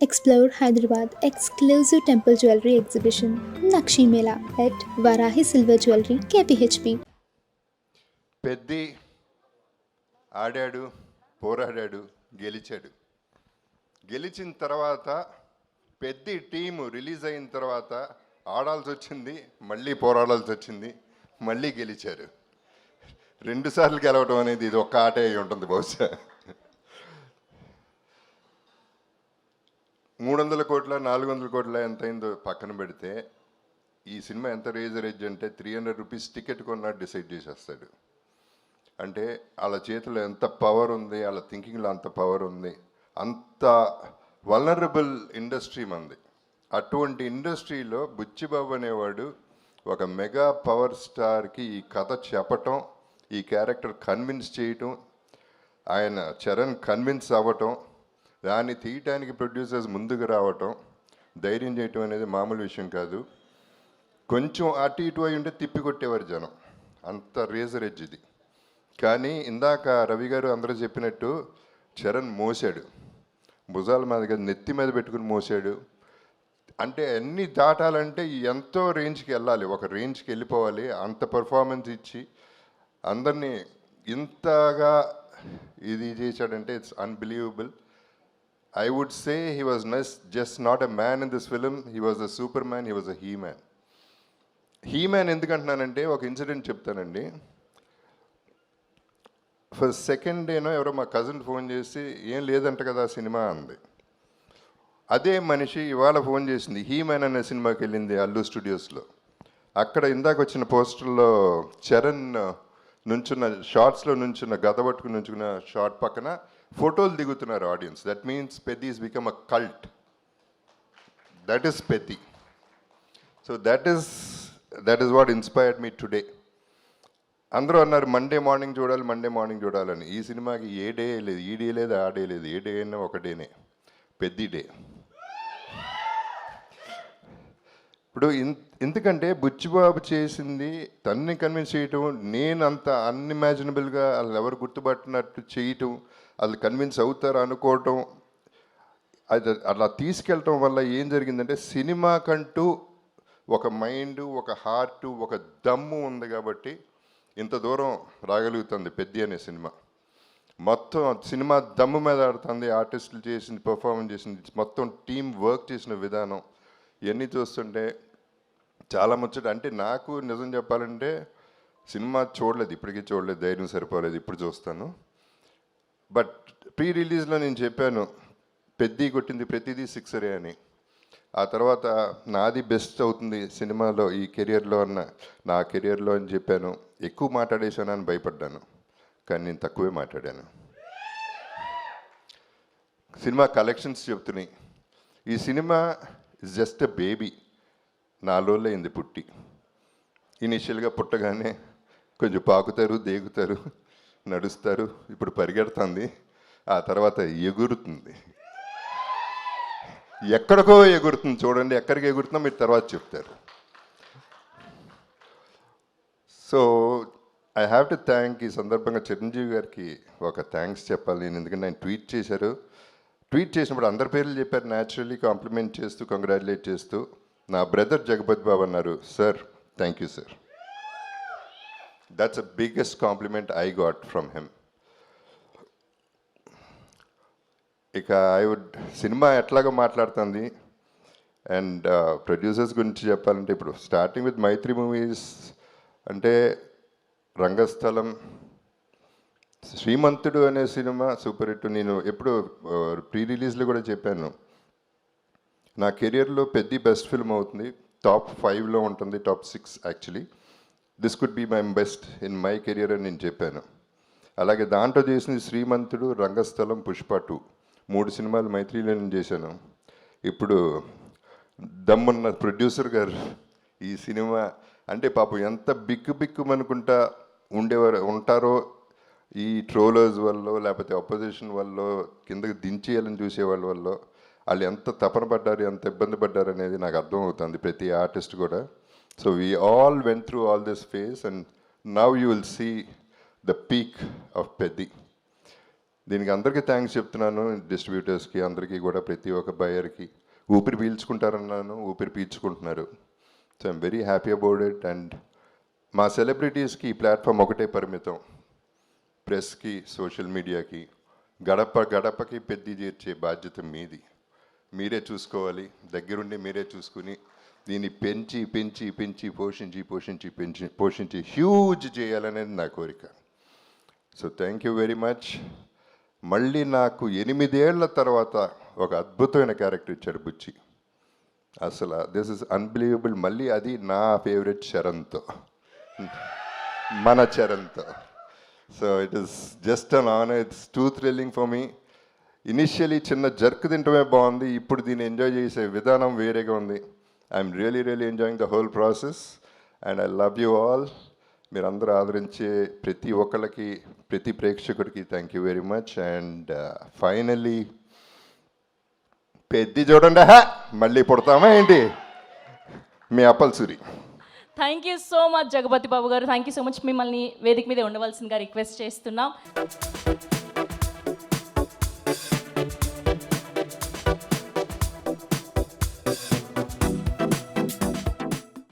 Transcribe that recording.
Explore Hyderabad exclusive temple jewelry exhibition Nakshi Mela at Varahi Silver Jewelry KPHP. Peddi ఆడాడు, పోరాడాడు, గెలిచాడు. గెలిచిన తర్వాత పెద్ది టీము రిలీజ్ అయిన తర్వాత ఆడాల్సి వచ్చింది, మళ్ళీ పోరాడాల్సి వచ్చింది, మళ్ళీ గెలిచారు. రెండుసార్లు గెలవడం అనేది ఇది ఒక్క ఆటే అయి ఉంటుంది బహుశా. 300 కోట్ల 400 కోట్ల ఎంత అయిందో పక్కన పెడితే ఈ సినిమా ఎంత రేజ్ అంటే 300 రూపీస్ టికెట్ కొన్నా డిసైడ్ చేసేస్తాడు. అంటే వాళ్ళ చేతిలో ఎంత పవర్ ఉంది, వాళ్ళ థింకింగ్లో అంత పవర్ ఉంది. అంత వల్నరబుల్ ఇండస్ట్రీ మంది. అటువంటి ఇండస్ట్రీలో బుచ్చిబాబు అనేవాడు ఒక మెగా పవర్ స్టార్కి ఈ కథ చెప్పటం, ఈ క్యారెక్టర్ కన్విన్స్ చేయటం, ఆయన చరణ్ కన్విన్స్ అవ్వటం, దాన్ని తీయటానికి ప్రొడ్యూసర్స్ ముందుకు రావటం, ధైర్యం చేయటం అనేది మామూలు విషయం కాదు. కొంచెం అటు ఇటు అయి ఉంటే తిప్పి కొట్టేవారు జనం, అంత రేజర్ ఎడ్జ్ ఇది. కానీ ఇందాక రవి గారు అందరూ చెప్పినట్టు చరణ్ మోసాడు, భుజాల మీద నెత్తి మీద పెట్టుకుని మోసాడు. అంటే అన్నీ దాటాలంటే ఎంతో రేంజ్కి వెళ్ళాలి, ఒక రేంజ్కి వెళ్ళిపోవాలి. అంత పర్ఫార్మెన్స్ ఇచ్చి అందరినీ ఇంతగా ఇది చేశాడంటే it's unbelievable. I would say he was just not a man in this film, he was a superman, he was a he-man. He-man ఎందుకంటున్నానంటే ఒక ఇన్సిడెంట్ చెప్తానండి. ఫస్ట్ సెకండ్ డేనో ఎవరో మా కజిన్ ఫోన్ చేసి ఏం లేదంట కదా సినిమా అంది. అదే మనిషి ఇవాళ ఫోన్ చేసింది, హీ-మ్యాన్ అనే సినిమాకి వెళ్ళింది అల్లు స్టూడియోస్లో. అక్కడ ఇందాక వచ్చిన పోస్టర్లో చరణ్ నుంచున్న షార్ట్స్లో నుంచున్న గద పట్టుకుని నుంచున్న షార్ట్ పక్కన ఫోటోలు దిగుతున్నారు audience. That means Peddi is become a cult. That is Peddi. So that is what inspired me today. అందరూ అన్నారు మండే మార్నింగ్ చూడాలని. ఈ సినిమాకి ఏ డే లేదు, ఈ డే లేదు, ఆ డే లేదు, ఏ డే అయినా ఒక డేనే, పెద్ది డే. ఇప్పుడు ఎందుకంటే బుచ్చిబాబు చేసింది తన్ని కన్విన్స్ చేయటం, నేను అంత అన్ఇమాజినబుల్గా వాళ్ళు ఎవరు గుర్తుపట్టినట్టు చేయటం, వాళ్ళు కన్విన్స్ అవుతారు అనుకోవటం, అది అలా తీసుకెళ్ళటం వల్ల ఏం జరిగిందంటే సినిమాకంటూ ఒక మైండ్, ఒక హార్ట్, ఒక దమ్ము ఉంది కాబట్టి ఇంత దూరం రాగలుగుతుంది పెద్ది అనే సినిమా. మొత్తం సినిమా దమ్ము మీద ఆడుతుంది, ఆర్టిస్టులు చేసింది, పర్ఫార్మెన్స్ చేసింది, మొత్తం టీం వర్క్ చేసిన విధానం ఇవన్నీ చూస్తుంటే చాలా ముచ్చట. అంటే నాకు నిజం చెప్పాలంటే సినిమా చూడలేదు, ఇప్పటికీ చూడలేదు, ధైర్యం సరిపోలేదు, ఇప్పుడు చూస్తాను. బట్ ప్రీ రిలీజ్లో నేను చెప్పాను పెద్ది కొట్టింది ప్రతిదీ సిక్సరే అని. ఆ తర్వాత నాది బెస్ట్ అవుతుంది సినిమాలో ఈ కెరియర్లో నా కెరియర్లో అని చెప్పాను. ఎక్కువ మాట్లాడేశానని భయపడ్డాను, కానీ నేను తక్కువే మాట్లాడాను. సినిమా కలెక్షన్స్ చెప్తున్నాయి. ఈ cinema is just a baby. 4 రోజులు అయింది పుట్టి. ఇనిషియల్గా పుట్టగానే కొంచెం పాకుతారు, దేగుతారు, నడుస్తారు, ఇప్పుడు పరిగెడుతుంది, ఆ తర్వాత ఎగురుతుంది. ఎక్కడికో ఎగురుతుంది, చూడండి ఎక్కడికి ఎగురుతుందో మీరు తర్వాత చెప్తారు. So I have to thank ఈ సందర్భంగా చిరంజీవి గారికి ఒక థ్యాంక్స్ చెప్పాలి నేను. ఎందుకంటే ఆయన ట్వీట్ చేశారు. ట్వీట్ చేసినప్పుడు అందరి పేర్లు చెప్పారు, న్యాచురల్లీ కాంప్లిమెంట్ చేస్తూ, కంగ్రాచులేట్ చేస్తూ. నా బ్రదర్ జగపతి బాబు అన్నారు, sir thank you sir. That's the biggest compliment I got from him. ఇక సినిమా ఎట్లాగో మాట్లాడుతుంది. అండ్ ప్రొడ్యూసర్స్ గురించి చెప్పాలంటే ఇప్పుడు స్టార్టింగ్ విత్ మైత్రి మూవీస్ అంటే రంగస్థలం, శ్రీమంతుడు అనే సినిమా సూపర్ హిట్. నేను ఎప్పుడు ప్రీ రిలీజ్లో కూడా చెప్పాను, నా కెరియర్లో పెద్ద బెస్ట్ ఫిల్మ్ అవుతుంది, టాప్ 5లో ఉంటుంది, top 6 actually. This could be my best in my career అని నేను చెప్పాను. అలాగే దాంట్లో చేసింది శ్రీమంతుడు, రంగస్థలం, పుష్ప 2, 3 సినిమాలు మైత్రిలో నేను చేశాను. ఇప్పుడు దమ్మున్న ప్రొడ్యూసర్ గారు ఈ సినిమా అంటే పాపం ఎంత బిక్కుమనుకుంటా ఉంటారో ఈ ట్రోలర్స్ వల్ల, లేకపోతే అపోజిషన్ వల్ల, కిందకి దించేయాలని చూసేవాళ్ళ వల్ల వాళ్ళు ఎంత తపన పడ్డారు, ఎంత ఇబ్బంది పడ్డారు అనేది నాకు అర్థమవుతుంది, ప్రతి ఆర్టిస్ట్ కూడా. So we all went through all this phase and now you will see the peak of Peddi. దీనికి అందరికీ థ్యాంక్స్ చెప్తున్నాను, డిస్ట్రిబ్యూటర్స్కి అందరికీ కూడా, ప్రతి ఒక్క బయర్కి. ఊపిరి పీల్చుకుంటారన్నాను, ఊపిరి పీల్చుకుంటున్నారు. So I'm very happy about it. And మా సెలబ్రిటీస్కి ఈ ప్లాట్ఫామ్ ఒకటే పరిమితం, ప్రెస్కి, సోషల్ మీడియాకి. గడప గడపకి పెద్ద చేర్చే బాధ్యత మీది. మీరే చూసుకోవాలి, దగ్గరుండి మీరే చూసుకుని దీన్ని పెంచి పెంచి పెంచి పోషించి పోషించి పెంచి పోషించి హ్యూజ్ చేయాలనేది నా కోరిక. So thank you very much. మళ్ళీ నాకు 8 ఏళ్ల తర్వాత ఒక అద్భుతమైన క్యారెక్టర్ ఇచ్చాడు బుచ్చి. అసలు దిస్ ఇస్ అన్బిలీవబుల్. మళ్ళీ అది నా ఫేవరెట్ చరణ్తో, మన చరణ్తో. So it is just an honour. It's too thrilling for me. Initially చిన్న జర్క్ తింటమే బాగుంది, ఇప్పుడు దీన్ని ఎంజాయ్ చేసే విధానం వేరేగా ఉంది. I'm really really enjoying the whole process and I love you all. మీరందరూ ఆదరించే ప్రతి ఒక్కళ్ళకి, ప్రతి ప్రేక్షకుడికి thank you very much. And finally పెద్ద చూడండి, మళ్ళీ పుడతామా ఏంటి, మీ Appalsuri. Thank you so much Jagapathi Babu గారు. Thank you so much. మిమ్మల్ని వేదిక మీద ఉండవలసిందిగా రిక్వెస్ట్ చేస్తున్నాం.